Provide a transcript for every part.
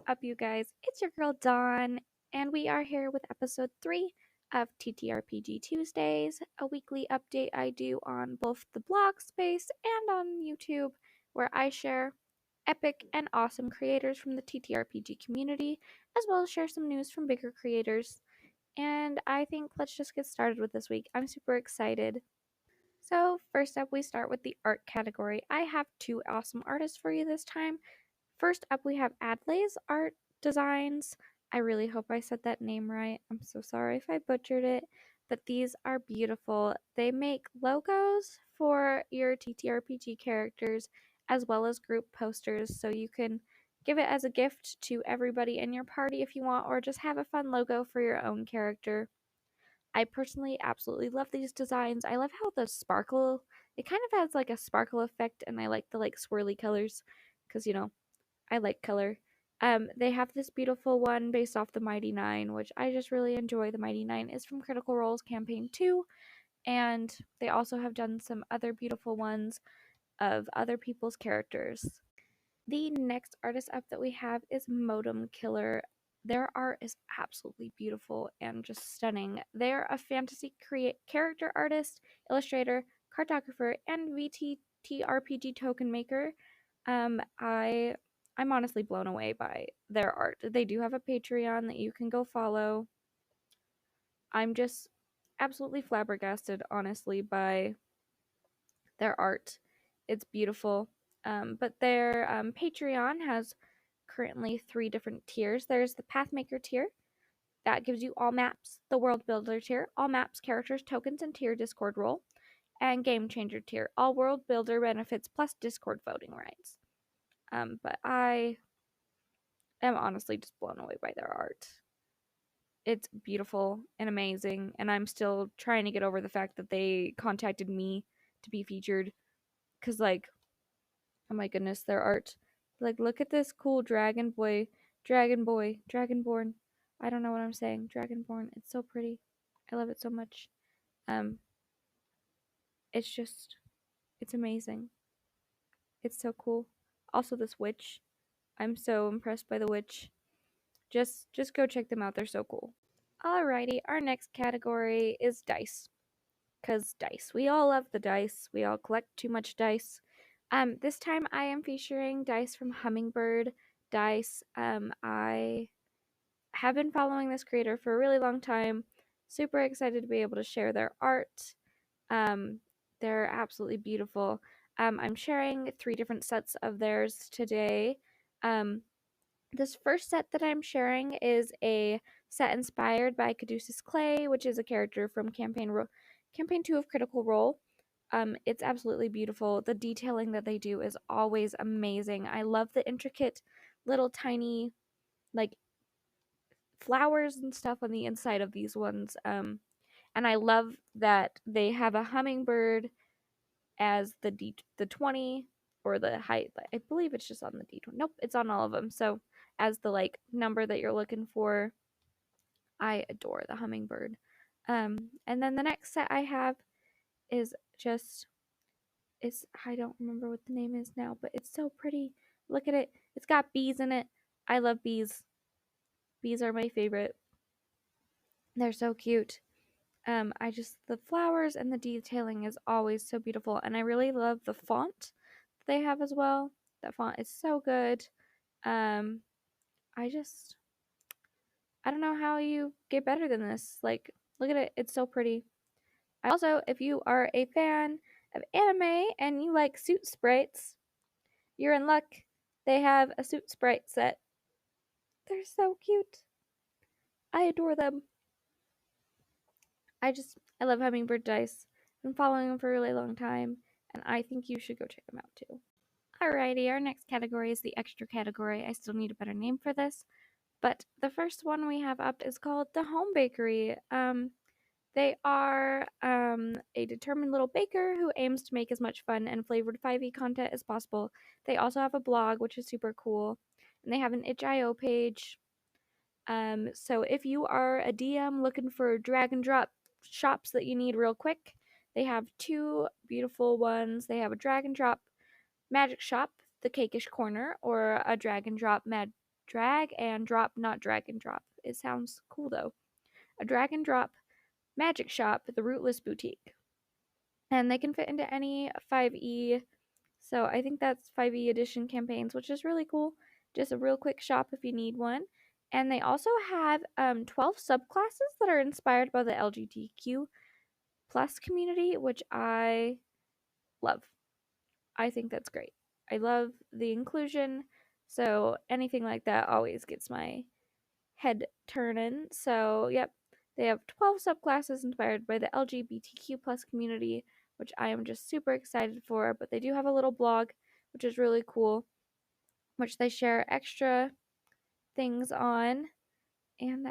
up, you guys? It's your girl Dawn, and we are here with episode 3 of TTRPG Tuesdays, a weekly update I do on both the blog space and on YouTube, where I share epic and awesome creators from the TTRPG community, as well as share some news from bigger creators. And I think let's just get started with this week. I'm super excited. So, first up, we start with the art category. I have 2 awesome artists for you this time. First up, we have Adley's Art Designs. I really hope I said that name right. I'm so sorry if I butchered it, but these are beautiful. They make logos for your TTRPG characters as well as group posters, so you can give it as a gift to everybody in your party if you want, or just have a fun logo for your own character. I personally absolutely love these designs. I love how the sparkle, it kind of has like a sparkle effect, and I like the swirly colors because I like color. They have this beautiful one based off the Mighty Nine, which I just really enjoy. The Mighty Nine is from Critical Role's campaign 2, and they also have done some other beautiful ones of other people's characters. The next artist up that we have is Modem Killer. Their art is absolutely beautiful and just stunning. They're a fantasy character artist, illustrator, cartographer, and VTTRPG token maker. I'm honestly blown away by their art. They do have a Patreon that you can go follow. I'm just absolutely flabbergasted, honestly, by their art. It's beautiful. But their Patreon has currently 3 different tiers. There's the Pathmaker tier. That gives you all maps. The World Builder tier, all maps, characters, tokens, and tier Discord role. And Game Changer tier, all World Builder benefits plus Discord voting rights. But I am honestly just blown away by their art. It's beautiful and amazing, and I'm still trying to get over the fact that they contacted me to be featured. Because, oh my goodness, their art. Look at this cool Dragonborn. I don't know what I'm saying. Dragonborn. It's so pretty. I love it so much. Um, it's amazing. It's so cool. Also, this witch. I'm so impressed by the witch. Just go check them out. They're so cool. Alrighty, our next category is dice. Because dice. We all love the dice. We all collect too much dice. This time I am featuring dice from Hummingbird Dice. I have been following this creator for a really long time. Super excited to be able to share their art. They're absolutely beautiful. I'm sharing 3 different sets of theirs today. This first set that I'm sharing is a set inspired by Caduceus Clay, which is a character from Campaign 2 of Critical Role. It's absolutely beautiful. The detailing that they do is always amazing. I love the intricate little tiny flowers and stuff on the inside of these ones. And I love that they have a hummingbird as the 20 or the height. I believe it's just on the D20. Nope, it's on all of them. So as the number that you're looking for. I adore the hummingbird. And then the next set I have is I don't remember what the name is now, but it's so pretty. Look at it. It's got bees in it. I love bees. Bees are my favorite. They're so cute. The flowers and the detailing is always so beautiful, and I really love the font they have as well. That font is so good. I don't know how you get better than this. Look at it. It's so pretty. Also, if you are a fan of anime and you like suit sprites, you're in luck. They have a suit sprite set. They're so cute. I adore them. I love Hummingbird Dice. I've been following them for a really long time, and I think you should go check them out too. Alrighty, our next category is the extra category. I still need a better name for this, but the first one we have up is called the Home Bakery. They are a determined little baker who aims to make as much fun and flavored 5e content as possible. They also have a blog, which is super cool, and they have an itch.io page. So if you are a DM looking for drag and drop shops that you need real quick, they have 2 beautiful ones. They have a drag and drop magic shop, the Cakish Corner, or a drag and drop drag and drop, not drag and drop. It sounds cool though. A drag and drop magic shop, the Rootless Boutique. And they can fit into any 5e. So I think that's 5e edition campaigns, which is really cool. Just a real quick shop if you need one. And they also have 12 subclasses that are inspired by the LGBTQ plus community, which I love. I think that's great. I love the inclusion, so anything like that always gets my head turning. So, yep, they have 12 subclasses inspired by the LGBTQ plus community, which I am just super excited for. But they do have a little blog, which is really cool, which they share extra things on, and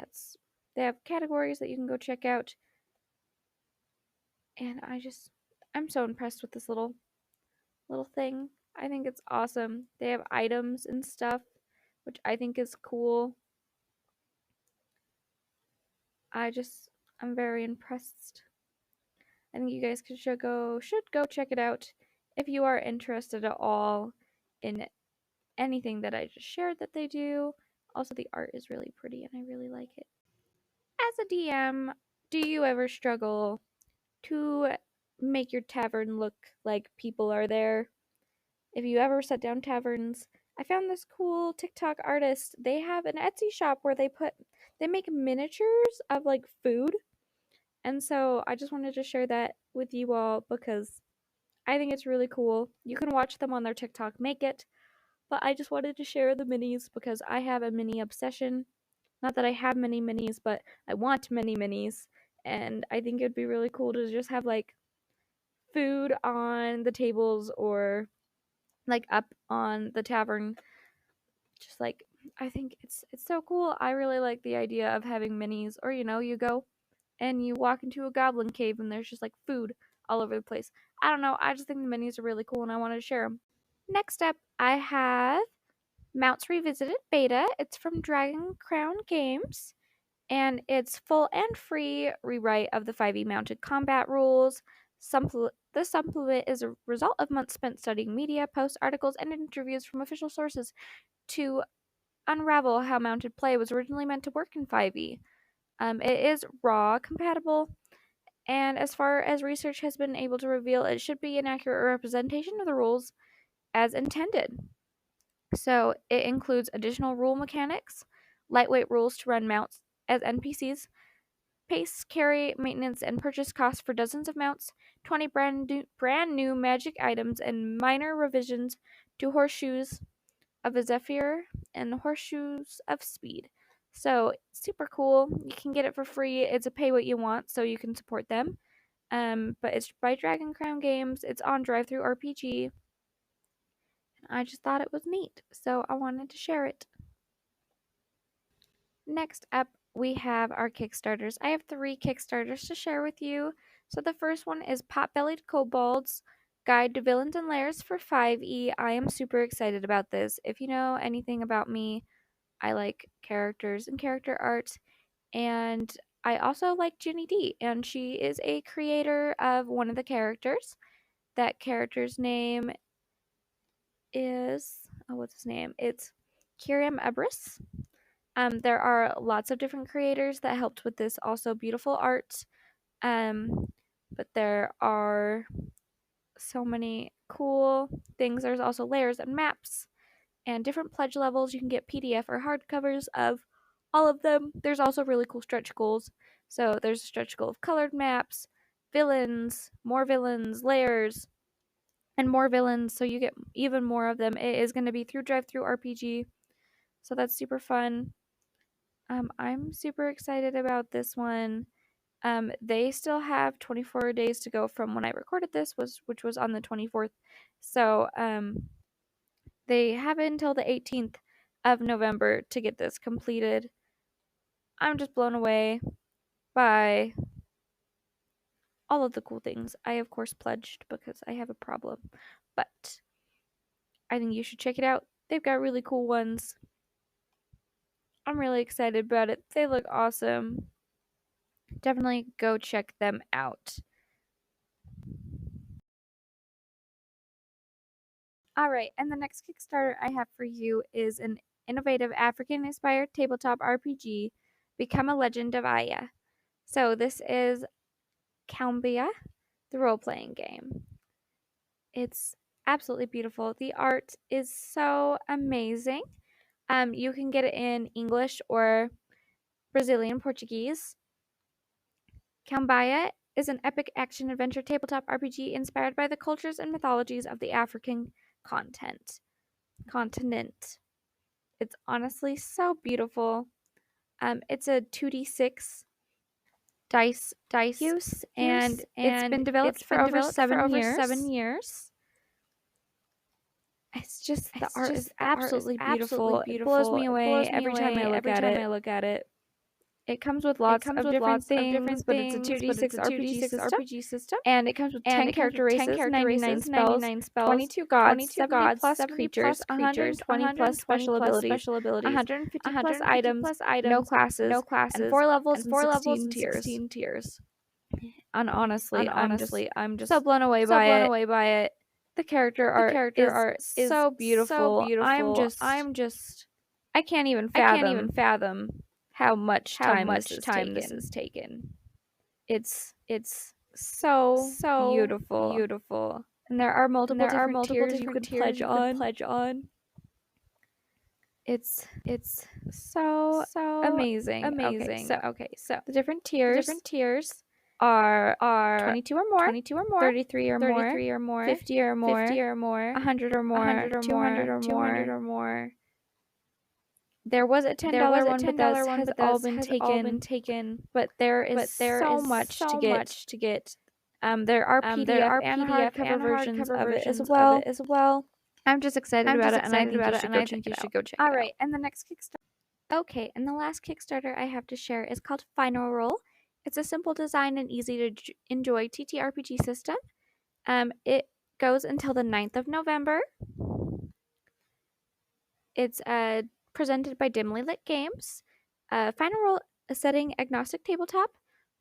they have categories that you can go check out. And I'm so impressed with this little thing. I think it's awesome. They have items and stuff, which I think is cool. I'm very impressed. I think you guys should go check it out if you are interested at all in anything that I just shared that they do. Also, the art is really pretty and I really like it. As a DM, do you ever struggle to make your tavern look like people are there? If you ever set down taverns, I found this cool TikTok artist. They have an Etsy shop where they make miniatures of like food. And so I just wanted to share that with you all because I think it's really cool. You can watch them on their TikTok make it, but I just wanted to share the minis because I have a mini obsession. Not that I have many minis, but I want many minis. And I think it'd be really cool to just have like food on the tables or like up on the tavern. Just like I think it's so cool. I really like the idea of having minis, or you go and you walk into a goblin cave and there's just like food all over the place. I don't know. I just think the minis are really cool and I wanted to share them. Next up, I have Mounts Revisited Beta. It's from Dragon Crown Games, and it's full and free rewrite of the 5e mounted combat rules. The supplement is a result of months spent studying media, posts, articles, and interviews from official sources to unravel how mounted play was originally meant to work in 5e. It is raw compatible, and as far as research has been able to reveal, it should be an accurate representation of the rules as intended. So it includes additional rule mechanics, lightweight rules to run mounts as NPCs, pace, carry, maintenance, and purchase costs for dozens of mounts, 20 brand new magic items, and minor revisions to Horseshoes of a Zephyr and Horseshoes of Speed. So super cool. You can get it for free. It's a pay what you want, so you can support them. But it's by Dragon Crown Games. It's on DriveThruRPG. I just thought it was neat, so I wanted to share it. Next up, we have our Kickstarters. I have 3 Kickstarters to share with you. So the first one is Pot-Bellied Kobolds Guide to Villains and Lairs for 5e. I am super excited about this. If you know anything about me, I like characters and character art, and I also like Ginny D, and she is a creator of one of the characters. That character's name is what's his name? It's Kiriam Ebris. There are lots of different creators that helped with this. Also, beautiful art. But there are so many cool things. There's also layers and maps and different pledge levels. You can get PDF or hardcovers of all of them. There's also really cool stretch goals. So there's a stretch goal of colored maps, villains, more villains, layers, and more villains. So you get even more of them. It is going to be through DriveThruRPG. So that's super fun. I'm super excited about this one. They still have 24 days to go from when I recorded this, which was on the 24th. So they have until the 18th of November to get this completed. I'm just blown away by all of the cool things. I, of course, pledged because I have a problem. But I think you should check it out. They've got really cool ones. I'm really excited about it. They look awesome. Definitely go check them out. Alright, and the next Kickstarter I have for you is an innovative African-inspired tabletop RPG, Become a Legend of Aya. So this is Cambia, the role-playing game. It's absolutely beautiful. The art is so amazing. You can get it in English or Brazilian Portuguese. Cambia is an epic action-adventure tabletop RPG inspired by the cultures and mythologies of the African continent. It's honestly so beautiful. It's a 2d6 dice use, and it's been developed for over 7 years. It's just the art is absolutely beautiful. It blows me away every time I look at it. It comes with lots of different things, but it's a 2d6 RPG system. And it comes with 10 character races, 99 spells, 22 gods, 70 plus creatures, 120 plus special abilities, 150 plus items, no classes, and 4 levels and 16 tiers. And honestly, I'm just so blown away by it. The character art is so beautiful. I can't even fathom how much time this has taken. It's so beautiful. And there are multiple different tiers you could pledge on. It's so amazing. Okay, so the different tiers are 22 or more, 33 or more, 50 or more, 100 or more, 200 or more. There was a $10 one, but that has all been taken. But there is so much to get. There are PDF and hardcover versions of it as well. I'm just excited about it, and I think you should go check it out. All right, and the next Kickstarter. Okay, and the last Kickstarter I have to share is called Final Roll. It's a simple design and easy to enjoy TTRPG system. It goes until the 9th of November. It's presented by Dimly Lit Games. Final Roll, a setting agnostic tabletop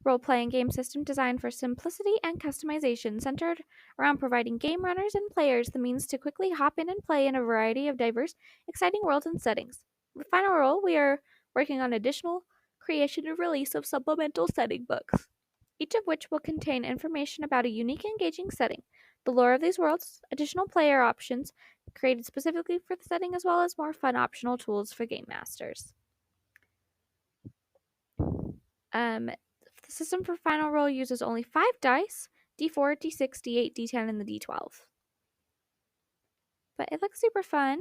role-playing game system designed for simplicity and customization, centered around providing game runners and players the means to quickly hop in and play in a variety of diverse, exciting worlds and settings. With Final Roll, we are working on additional creation and release of supplemental setting books, each of which will contain information about a unique and engaging setting, the lore of these worlds, additional player options created specifically for the setting, as well as more fun optional tools for game masters. The system for Final Roll uses only 5 dice, D4, D6, D8, D10, and the D12. But it looks super fun,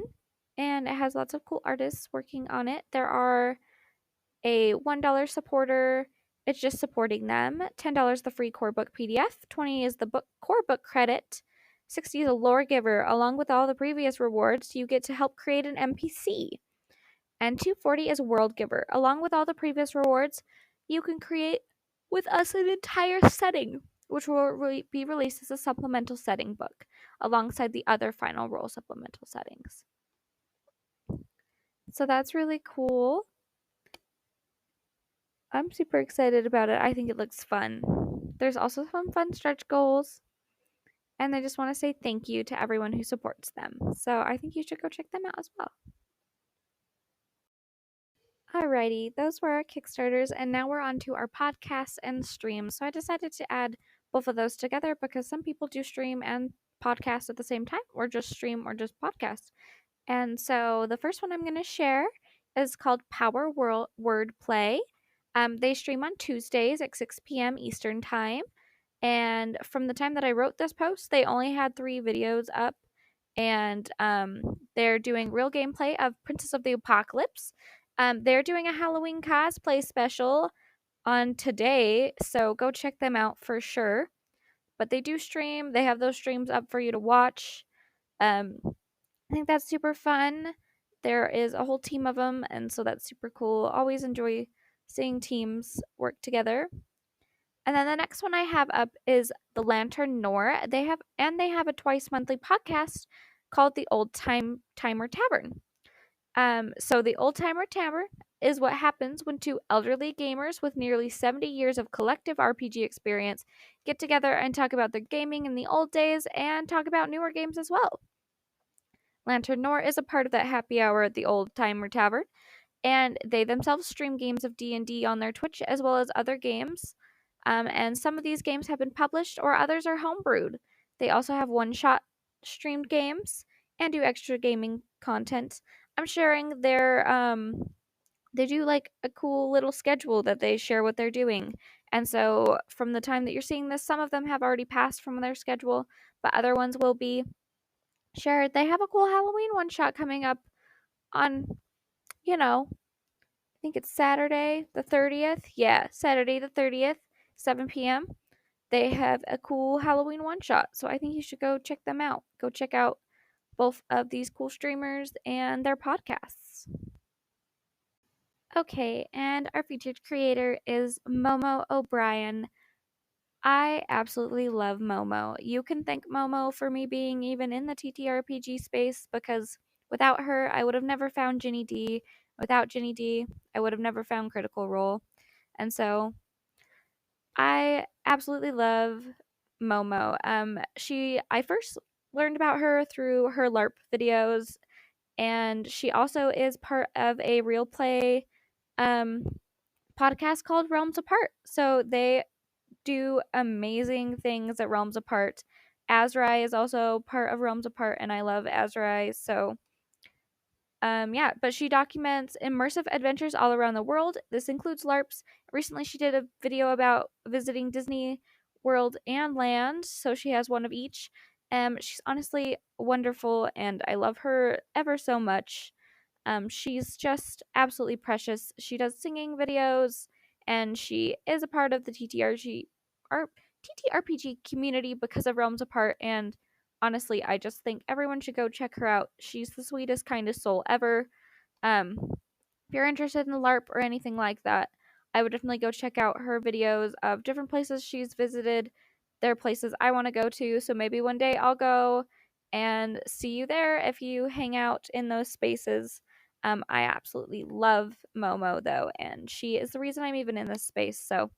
and it has lots of cool artists working on it. There are a $1 supporter, it's just supporting them, $10 the free core book PDF, $20 is the core book credit, $60 is a lore giver. Along with all the previous rewards, you get to help create an NPC. And $240 is world giver. Along with all the previous rewards, you can create with us an entire setting, which will be released as a supplemental setting book, alongside the other Final Roll supplemental settings. So that's really cool. I'm super excited about it. I think it looks fun. There's also some fun stretch goals, and I just want to say thank you to everyone who supports them. So I think you should go check them out as well. Alrighty, those were our Kickstarters, and now we're on to our podcasts and streams. So I decided to add both of those together because some people do stream and podcast at the same time, or just stream or just podcast. And so the first one I'm going to share is called Power Word Play. They stream on Tuesdays at 6 p.m. Eastern Time. And from the time that I wrote this post, they only had 3 videos up. And they're doing real gameplay of Princess of the Apocalypse. They're doing a Halloween cosplay special on today, so go check them out for sure. But they do stream. They have those streams up for you to watch. I think that's super fun. There is a whole team of them, and so that's super cool. Always enjoy seeing teams work together. And then the next one I have up is the Lantern Nor. They have a twice monthly podcast called the Old Timer Tavern. So the Old Timer Tavern is what happens when 2 elderly gamers with nearly 70 years of collective RPG experience get together and talk about their gaming in the old days and talk about newer games as well. Lantern Nor is a part of that happy hour at the Old Timer Tavern, and they themselves stream games of D&D on their Twitch as well as other games. And some of these games have been published or others are homebrewed. They also have one-shot streamed games and do extra gaming content. I'm sharing their they do like a cool little schedule that they share what they're doing. And so from the time that you're seeing this, some of them have already passed from their schedule, but other ones will be shared. They have a cool Halloween one shot coming up on, I think it's Saturday the 30th. Yeah, Saturday the 30th, 7 p.m. They have a cool Halloween one shot. So I think you should go check them out. Go check out both of these cool streamers and their podcasts. Okay, and our featured creator is Momo O'Brien. I absolutely love Momo. You can thank Momo for me being even in the TTRPG space because without her, I would have never found Ginny D. Without Ginny D, I would have never found Critical Role. And so I absolutely love Momo. I first learned about her through her LARP videos, and she also is part of a real play um podcast called Realms Apart. So they do amazing things at Realms Apart. Azrai is also part of Realms Apart, and I love Azrai. So, yeah, but she documents immersive adventures all around the world. This includes LARPs. Recently, she did a video about visiting Disney World and Land, so she has one of each. She's honestly wonderful, and I love her ever so much. She's just absolutely precious. She does singing videos, and she is a part of the TTRPG community because of Realms Apart. And honestly, I just think everyone should go check her out. She's the sweetest, kindest soul ever. If you're interested in the LARP or anything like that, I would definitely go check out her videos of different places she's visited. There are places I want to go to, so maybe one day I'll go and see you there if you hang out in those spaces. I absolutely love Momo though, and she is the reason I'm even in this space. So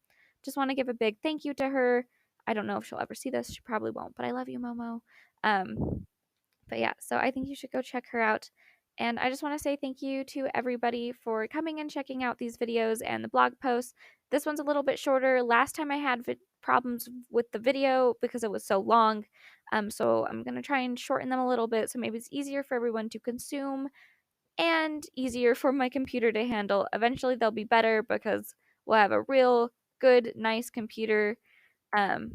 just want to give a big thank you to her. I don't know if she'll ever see this. She probably won't, but I love you, Momo. But yeah, so I think you should go check her out. And I just want to say thank you to everybody for coming and checking out these videos and the blog posts. This one's a little bit shorter. Last time I had problems with the video because it was so long. So I'm going to try and shorten them a little bit so maybe it's easier for everyone to consume and easier for my computer to handle. Eventually they'll be better because we'll have a real good, nice computer. Um,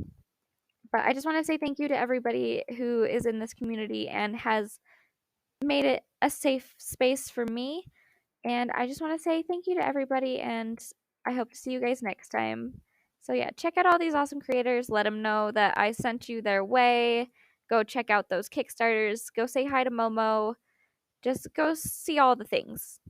but I just want to say thank you to everybody who is in this community and has made it a safe space for me. And I just want to say thank you to everybody, and I hope to see you guys next time. So, yeah, check out all these awesome creators. Let them know that I sent you their way. Go check out those Kickstarters. Go say hi to Momo. Just go see all the things.